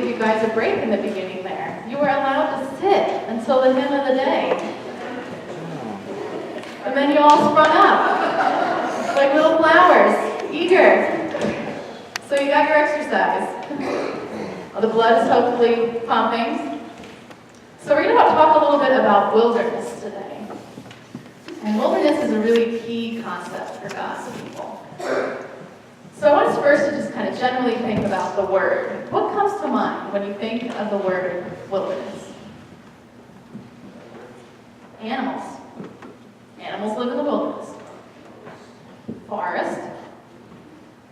give you guys a break in the beginning there. You were allowed to sit until the hymn of the day. And then you all sprung up, like little flowers, eager. So you got your exercise. Well, the blood is hopefully pumping. So we're going to talk a little bit about wilderness today. And wilderness is a really key concept for God's people. So I want us first to just kind of generally think about the word. What comes to mind when you think of the word wilderness? Animals. Animals live in the wilderness. Forest.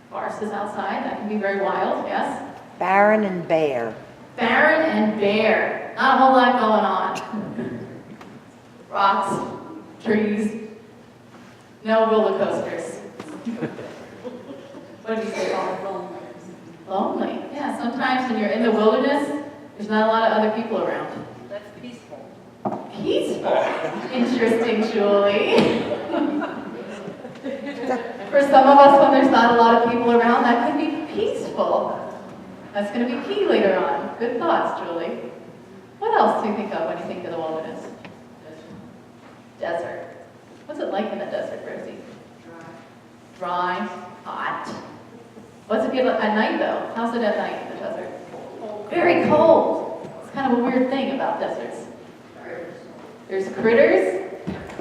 Forest is outside. That can be very wild, yes? Barren and bare. Barren and bare. Not a whole lot going on. Rocks, trees, no roller coasters. What did you say, Paul? Lonely. Yeah, sometimes when you're in the wilderness, there's not a lot of other people around. That's peaceful. Peaceful. Interesting, Julie. For some of us, when there's not a lot of people around, that could be peaceful. That's going to be key later on. Good thoughts, Julie. What else do you think of when you think of the wilderness? Desert. What's it like in the desert, Rosie? Dry. Hot. What's it get at night, though? How's it at night in the desert? Very cold. It's kind of a weird thing about deserts. There's critters.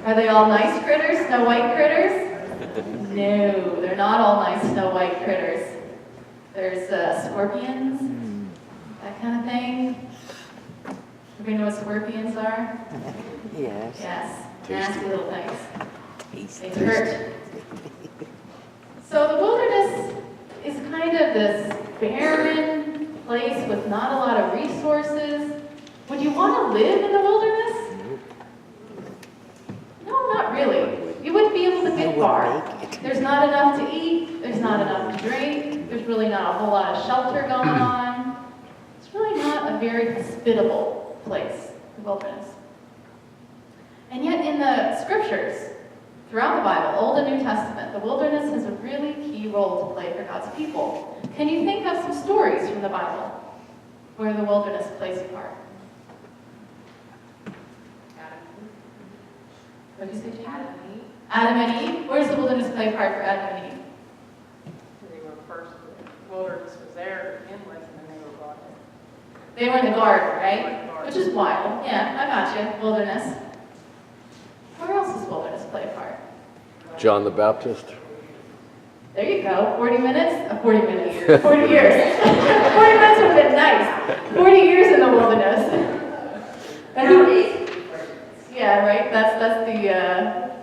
Are they all nice critters? Snow White critters? No, they're not all nice Snow White critters. There's scorpions, that kind of thing. Everybody know what scorpions are? Yes. Yes, nasty little things. They Tasty. hurt. So the wilderness is kind of this barren place with not a lot of resources. Would you want to live in the wilderness? No, not really. You wouldn't be able to get far. There's not enough to eat. There's not enough to drink. There's really not a whole lot of shelter going on. It's really not a very hospitable place, the wilderness. And yet in the scriptures, throughout the Bible, Old and New Testament, the wilderness has a really key role to play for God's people. Can you think of some stories from the Bible where the wilderness plays a part? What did you say, Adam and Eve? Adam and Eve? Where does the wilderness play a part for Adam and Eve? They were first, the wilderness was there to begin with, and then they were brought in. They were in the garden, right? Which is wild. Yeah, I got you. Wilderness. Where else does wilderness play a part? John the Baptist. There you go. 40 minutes? 40 minutes. 40 years. 40 minutes would have been nice. 40 years in the wilderness. And who? Yeah, right? That's the,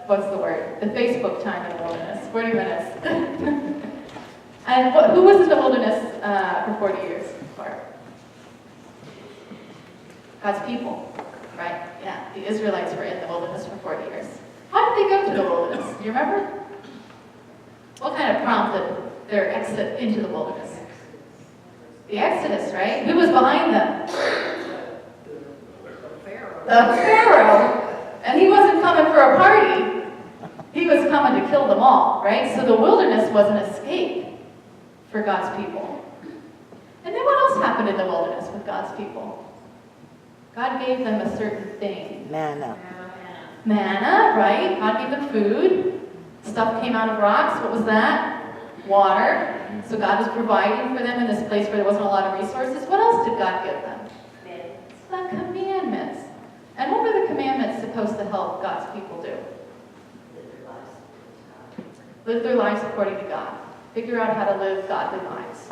what's the word? The Facebook time in the wilderness. 40 minutes. And who was in the wilderness for 40 years? God's people, right? Yeah, the Israelites were in the wilderness for 40 years. How did they go to the wilderness? Do you remember? What kind of prompted their exit into the wilderness? The Exodus, right? Who was behind them? The Pharaoh. And he wasn't coming for a party. He was coming to kill them all, right? So the wilderness was an escape for God's people. And then what else happened in the wilderness with God's people? God gave them a certain thing. Manna. Manna, right? God gave them food. Stuff came out of rocks. What was that? Water. So God was providing for them in this place where there wasn't a lot of resources. What else did God give them? The commandments. And what were the commandments supposed to help God's people do? Live their lives according to God. Figure out how to live godly lives.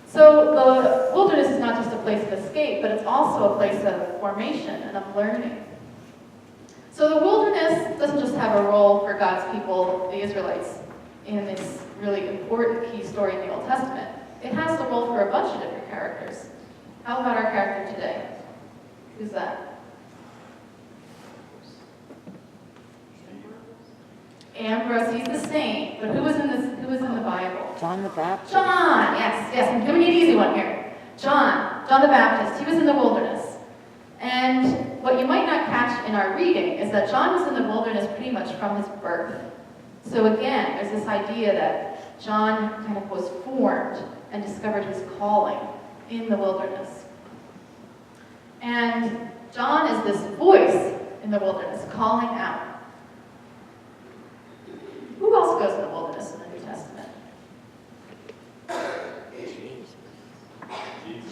So the wilderness is not just a place of escape, but it's also a place of formation and of learning. So the wilderness doesn't just have a role for God's people, the Israelites, in this really important key story in the Old Testament. It has the role for a bunch of different characters. How about our character today? Who's that? Ambrose, he's the saint. But who was in the Bible? John the Baptist. John, yes. I'm giving you an easy one here. John the Baptist, he was in the wilderness. And what you might not catch in our reading is that John was in the wilderness pretty much from his birth. So again, there's this idea that John kind of was formed and discovered his calling in the wilderness. And John is this voice in the wilderness calling out. Who else goes in the wilderness in the New Testament?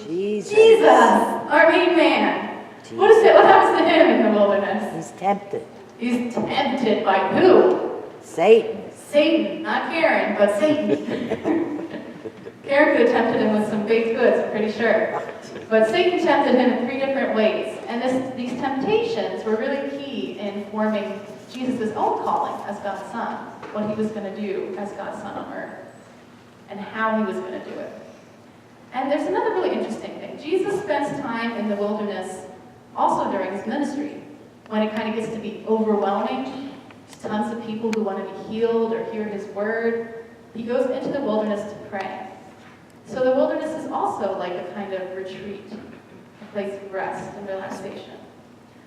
Jesus, our main man. What is it? What happens to him in the wilderness? He's tempted. He's tempted by who? Satan. Satan, not Karen, but Satan. Karen could have tempted him with some baked goods, I'm pretty sure. But Satan tempted him in 3 different ways. And these temptations were really key in forming Jesus' own calling as God's Son, what he was going to do as God's Son on earth, and how he was going to do it. And there's another really interesting thing. Jesus spends time in the wilderness also during his ministry, when it kind of gets to be overwhelming. There's tons of people who want to be healed or hear his word. He goes into the wilderness to pray. So the wilderness is also like a kind of retreat, a place of rest and relaxation.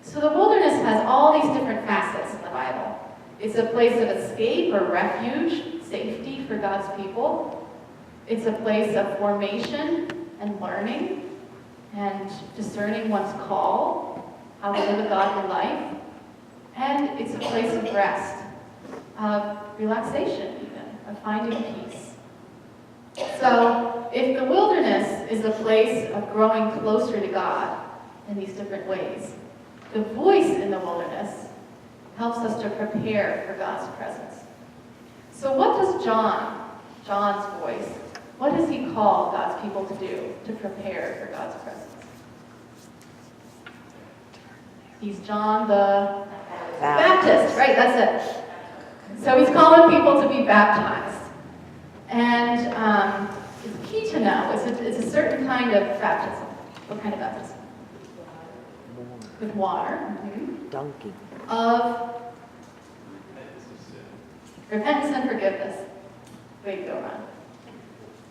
So the wilderness has all these different facets in the Bible. It's a place of escape or refuge, safety for God's people. It's a place of formation and learning and discerning one's call, how to live a godly life. And it's a place of rest, of relaxation even, of finding peace. So if the wilderness is a place of growing closer to God in these different ways, the voice in the wilderness helps us to prepare for God's presence. So what does John's voice, what does he call God's people to do to prepare for God's presence? He's John the Baptist, right? That's it. So he's calling people to be baptized. And it's key to know, it's a certain kind of baptism. What kind of baptism? With water. Mm-hmm. Donkey. Of repentance and forgiveness. Way to go,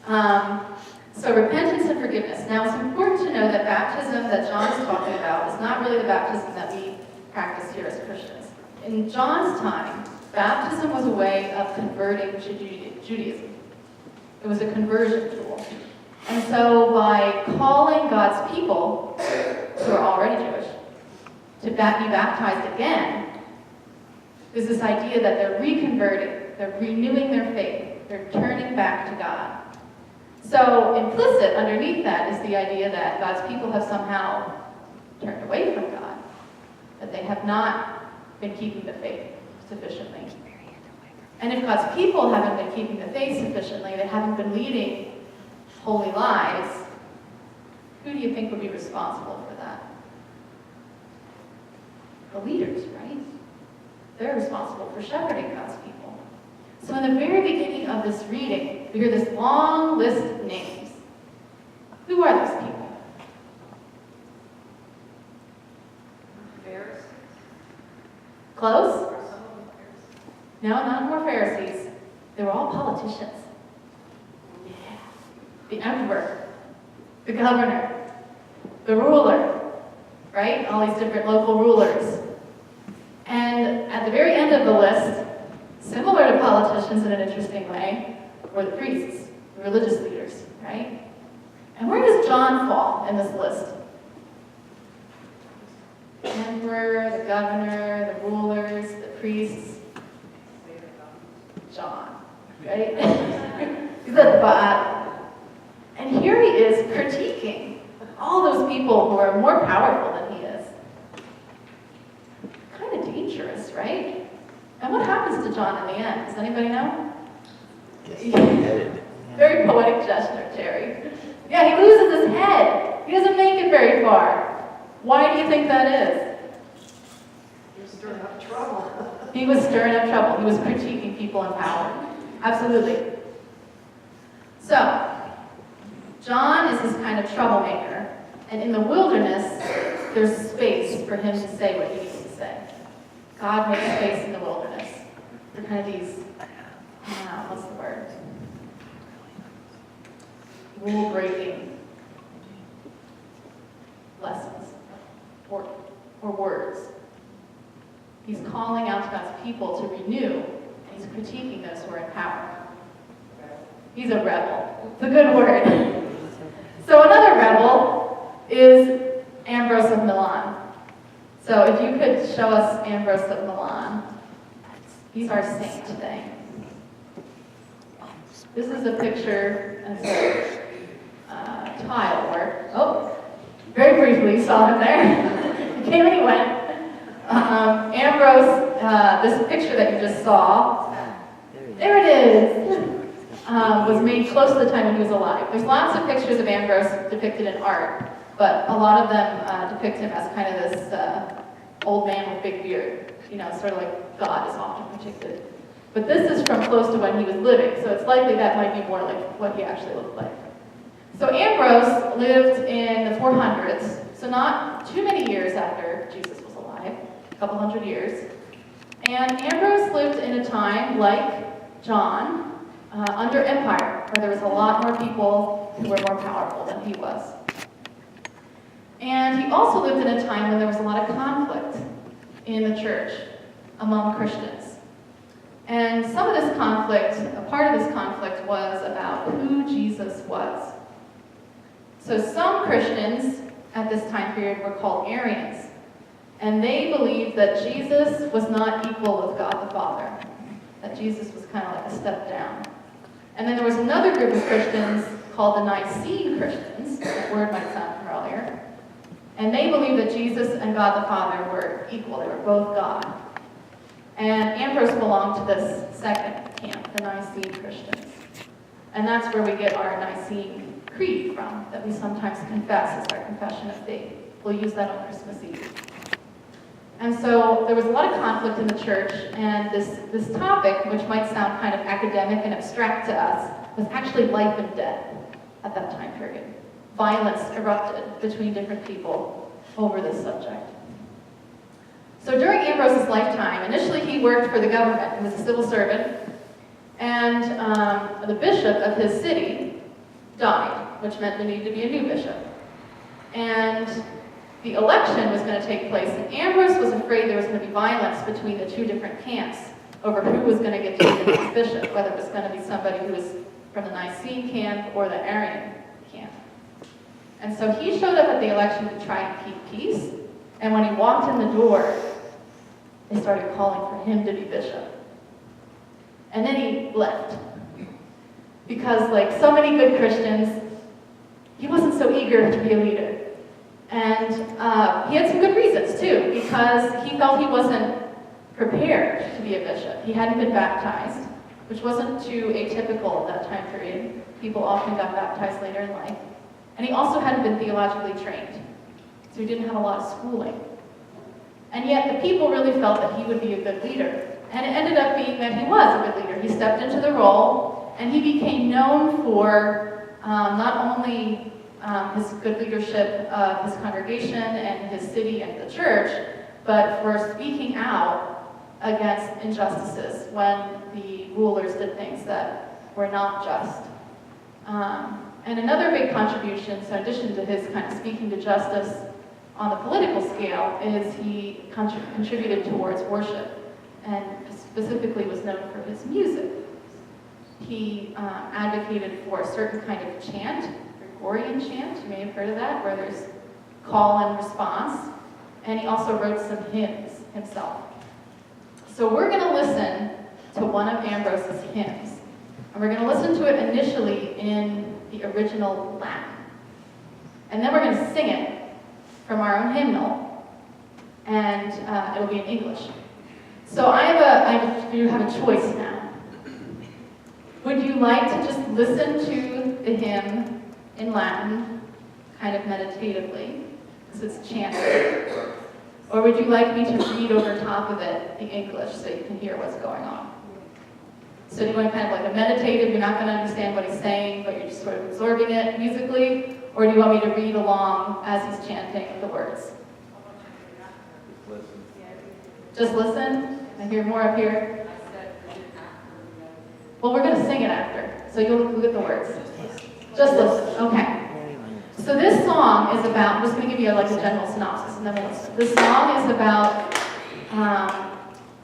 Ron. So repentance and forgiveness. Now it's important to know that baptism that John's talking about is not really the baptism that we practice here as Christians. In John's time, baptism was a way of converting to Judaism. It was a conversion tool. And so by calling God's people, who are already Jewish, to be baptized again, there's this idea that they're reconverting, they're renewing their faith, they're turning back to God. So implicit underneath that is the idea that God's people have somehow turned away from God, that they have not been keeping the faith sufficiently. And if God's people haven't been keeping the faith sufficiently, they haven't been leading holy lives, who do you think would be responsible for that? The leaders, right? They're responsible for shepherding God's people. So in the very beginning of this reading, we hear this long list of names. Who are those people? Pharisees. Close? Or some of them Pharisees. No, not more Pharisees. They were all politicians. Yeah. The emperor, the governor, the ruler, right? All these different local rulers. And at the very end of the list, similar to politicians in an interesting way, were the priests, the religious leaders, right? And where does John fall in this list? The emperor, the governor, the rulers, the priests. John, right? He's at the bottom. And here he is critiquing all those people who are more powerful than he is. Kind of dangerous, right? And what happens to John in the end? Does anybody know? Very poetic gesture, Terry. Yeah, he loses his head. He doesn't make it very far. Why do you think that is? He was stirring up trouble. He was stirring up trouble. He was critiquing people in power. Absolutely. So, John is this kind of troublemaker. And in the wilderness, there's space for him to say what he needs to say. God makes space in the wilderness. For kind of these, what's the word? Rule-breaking lessons or words. He's calling out to God's people to renew, and he's critiquing those who are in power. He's a rebel. It's a good word. So another rebel could show us Ambrose of Milan. He's our saint today. This is a picture of tile work. Oh, very briefly saw him there. He came and he went. Ambrose, this picture that you just saw, there it is, was made close to the time when he was alive. There's lots of pictures of Ambrose depicted in art, but a lot of them depict him as kind of this old man with big beard, you know, sort of like God is often depicted. But this is from close to when he was living, so it's likely that might be more like what he actually looked like. So Ambrose lived in the 400s, so not too many years after Jesus was alive, a couple hundred years. And Ambrose lived in a time like John, under empire, where there was a lot more people who were more powerful than he was. And he also lived in a time when there was a lot of conflict in the church among Christians. And some of this conflict, a part of this conflict was about who Jesus was. So some Christians at this time period were called Arians, and they believed that Jesus was not equal with God the Father, that Jesus was kind of like a step down. And then there was another group of Christians called the Nicene Christians, that word might sound familiar, and they believed that Jesus and God the Father were equal, they were both God. And Ambrose belonged to this second camp, the Nicene Christians. And that's where we get our Nicene Creed from, that we sometimes confess as our confession of faith. We'll use that on Christmas Eve. And so there was a lot of conflict in the church, and this topic, which might sound kind of academic and abstract to us, was actually life and death at that time period. Violence erupted between different people over this subject. So during Ambrose's lifetime, initially he worked for the government. He was a civil servant, and the bishop of his city died, which meant there needed to be a new bishop. And the election was going to take place, and Ambrose was afraid there was going to be violence between the two different camps over who was going to get to be the next bishop, whether it was going to be somebody who was from the Nicene camp or the Arian camp. And so he showed up at the election to try and keep peace, and when he walked in the door, they started calling for him to be bishop. And then he left. Because like so many good Christians, he wasn't so eager to be a leader. And he had some good reasons too, because he felt he wasn't prepared to be a bishop. He hadn't been baptized, which wasn't too atypical at that time period. People often got baptized later in life. And he also hadn't been theologically trained, so he didn't have a lot of schooling. And yet the people really felt that he would be a good leader. And it ended up being that he was a good leader. He stepped into the role, and he became known for not only his good leadership of his congregation and his city and the church, but for speaking out against injustices when the rulers did things that were not just. And another big contribution, so in addition to his kind of speaking to justice on the political scale, is he contributed towards worship, and specifically was known for his music. He advocated for a certain kind of chant, Gregorian chant, you may have heard of that, where there's call and response, and he also wrote some hymns himself. So we're going to listen to one of Ambrose's hymns, and we're going to listen to it initially in the original Latin, and then we're going to sing it from our own hymnal, and it'll be in English. So you have a choice now. Would you like to just listen to the hymn in Latin, kind of meditatively, because it's chanted? Or would you like me to read over top of it the English so you can hear what's going on? So do you want kind of like a meditative, you're not going to understand what he's saying, but you're just sort of absorbing it musically? Or do you want me to read along as he's chanting the words? Listen. Just listen? I hear more up here. Well, we're going to sing it after, so you'll get the words. Just listen. Okay. So this song is about, I'm just going to give you like a general synopsis and then we'll listen. This song is about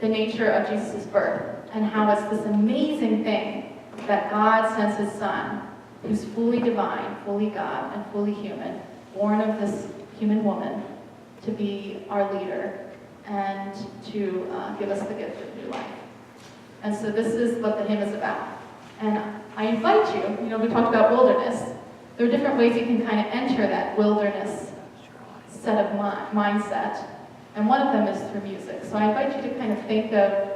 the nature of Jesus' birth and how it's this amazing thing that God sends his son, who's fully divine, fully God, and fully human, born of this human woman, to be our leader and to give us the gift of new life. And so this is what the hymn is about. And I invite you, we talked about wilderness. There are different ways you can kind of enter that wilderness set of mindset. And one of them is through music. So I invite you to kind of think of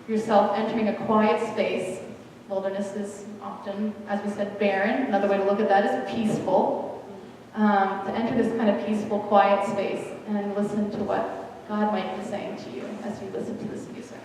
yourself entering a quiet space. Wilderness is often, as we said, barren. Another way to look at that is peaceful. To enter this kind of peaceful, quiet space and listen to what God might be saying to you as you listen to this music.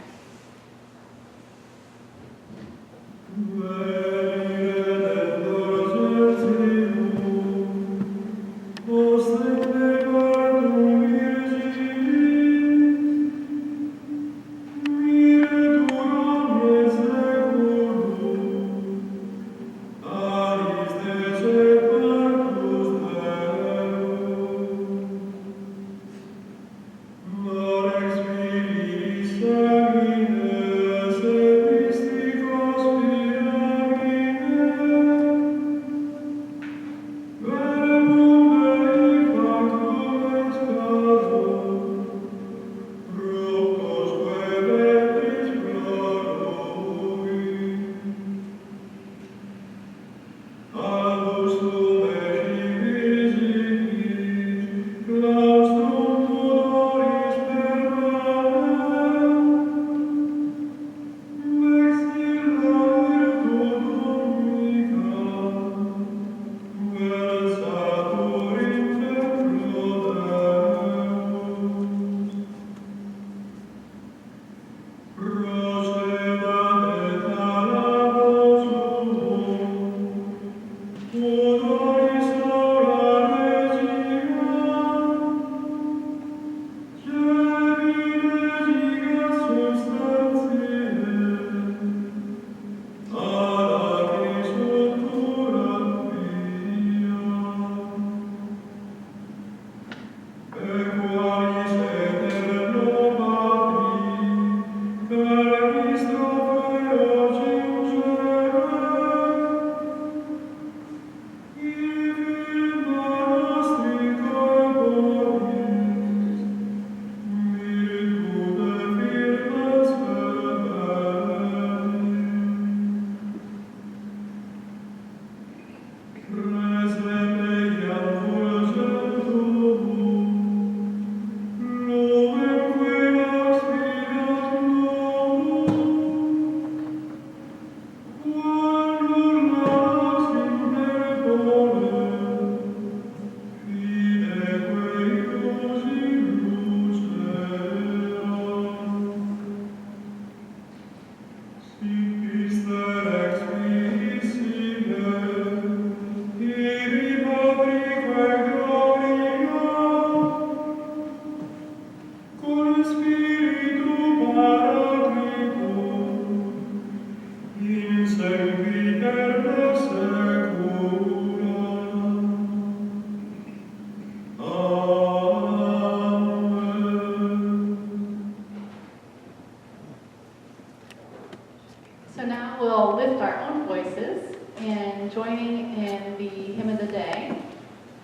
So now we'll lift our own voices in joining in the hymn of the day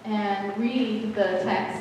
and read the text